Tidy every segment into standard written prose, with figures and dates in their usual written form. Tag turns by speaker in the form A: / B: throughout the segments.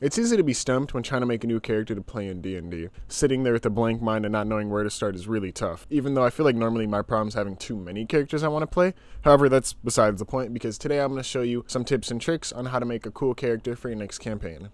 A: It's easy to be stumped when trying to make a new character to play in D&D. Sitting there with a blank mind and not knowing where to start is really tough, even though I feel like normally my problem is having too many characters I want to play. However, that's besides the point, because today I'm going to show you some tips and tricks on how to make a cool character for your next campaign.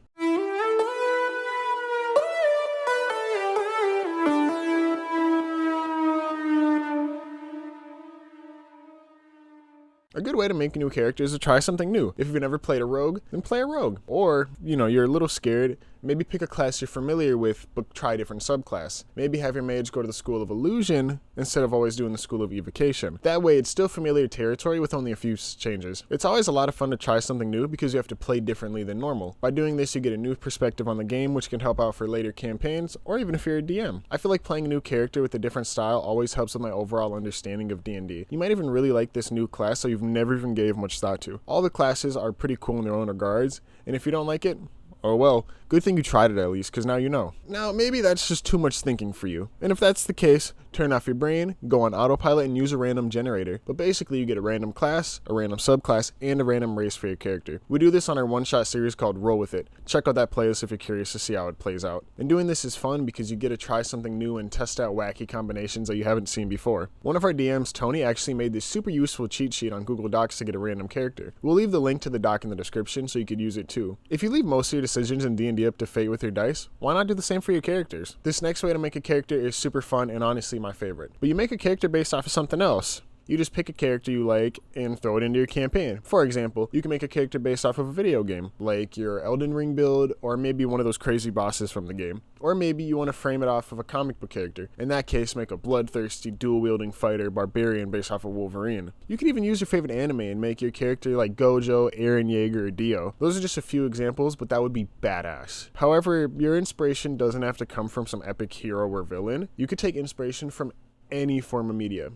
A: A good way to make a new character is to try something new. If you've never played a rogue, then play a rogue. Or, you're a little scared, maybe pick a class you're familiar with, but try a different subclass. Maybe have your mage go to the School of Illusion instead of always doing the School of Evocation. That way, it's still familiar territory with only a few changes. It's always a lot of fun to try something new because you have to play differently than normal. By doing this, you get a new perspective on the game, which can help out for later campaigns, or even if you're a DM. I feel like playing a new character with a different style always helps with my overall understanding of D&D. You might even really like this new class so you've never even gave much thought to. All the classes are pretty cool in their own regards, and if you don't like it, oh well, good thing you tried it at least, because now you know. Now, maybe that's just too much thinking for you. And if that's the case, turn off your brain, go on autopilot, and use a random generator. But basically, you get a random class, a random subclass, and a random race for your character. We do this on our one-shot series called Roll With It. Check out that playlist if you're curious to see how it plays out. And doing this is fun because you get to try something new and test out wacky combinations that you haven't seen before. One of our DMs, Tony, actually made this super useful cheat sheet on Google Docs to get a random character. We'll leave the link to the doc in the description so you could use it too. If you leave most of your decisions in D&D up to fate with your dice, why not do the same for your characters? This next way to make a character is super fun and honestly my favorite. But you make a character based off of something else. You just pick a character you like and throw it into your campaign. For example, you can make a character based off of a video game, like your Elden Ring build, or maybe one of those crazy bosses from the game. Or maybe you want to frame it off of a comic book character. In that case, make a bloodthirsty, dual-wielding fighter barbarian based off of Wolverine. You can even use your favorite anime and make your character like Gojo, Eren Yeager, or Dio. Those are just a few examples, but that would be badass. However, your inspiration doesn't have to come from some epic hero or villain. You could take inspiration from any form of media.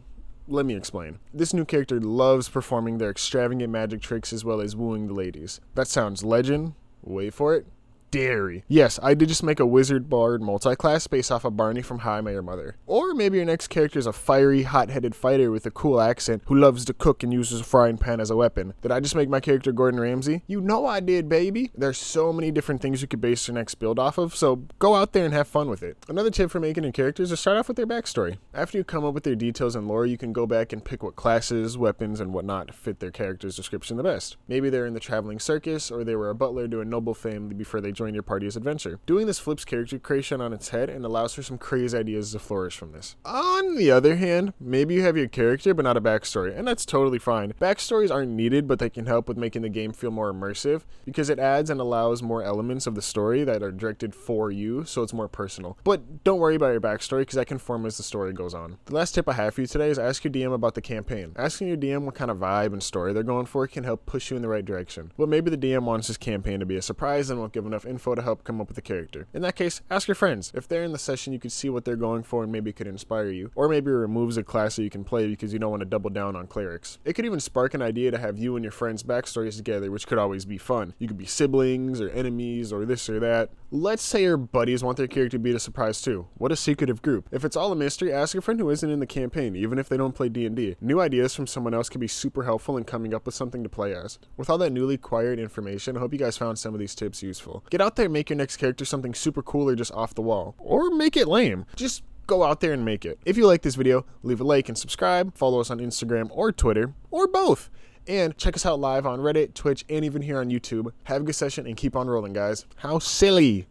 A: Let me explain. This new character loves performing their extravagant magic tricks as well as wooing the ladies. That sounds legend. Wait for it. Dairy. Yes, I did just make a wizard bard multi-class based off of Barney from How I Met Your Mother. Or maybe your next character is a fiery, hot-headed fighter with a cool accent who loves to cook and uses a frying pan as a weapon. Did I just make my character Gordon Ramsay? You know I did, baby. There's so many different things you could base your next build off of, so go out there and have fun with it. Another tip for making your characters is start off with their backstory. After you come up with their details and lore, you can go back and pick what classes, weapons, and whatnot fit their character's description the best. Maybe they're in the traveling circus, or they were a butler to a noble family before they join your party's adventure. Doing this flips character creation on its head and allows for some crazy ideas to flourish from this. On the other hand, maybe you have your character but not a backstory, and that's totally fine. Backstories aren't needed, but they can help with making the game feel more immersive because it adds and allows more elements of the story that are directed for you, so it's more personal. But don't worry about your backstory because that can form as the story goes on. The last tip I have for you today is ask your DM about the campaign. Asking your DM what kind of vibe and story they're going for can help push you in the right direction. But maybe the DM wants his campaign to be a surprise and won't give enough info to help come up with a character. In that case, ask your friends. If they're in the session, you could see what they're going for and maybe it could inspire you. Or maybe it removes a class that you can play because you don't want to double down on clerics. It could even spark an idea to have you and your friends' backstories together, which could always be fun. You could be siblings or enemies or this or that. Let's say your buddies want their character to be a surprise too. What a secretive group. If it's all a mystery, ask a friend who isn't in the campaign, even if they don't play D&D. New ideas from someone else can be super helpful in coming up with something to play as. With all that newly acquired information, I hope you guys found some of these tips useful. Get out there and make your next character something super cool or just off the wall. Or make it lame. Just go out there and make it. If you like this video, leave a like and subscribe. Follow us on Instagram or Twitter, or both. And check us out live on Reddit, Twitch, and even here on YouTube. Have a good session and keep on rolling, guys. How silly!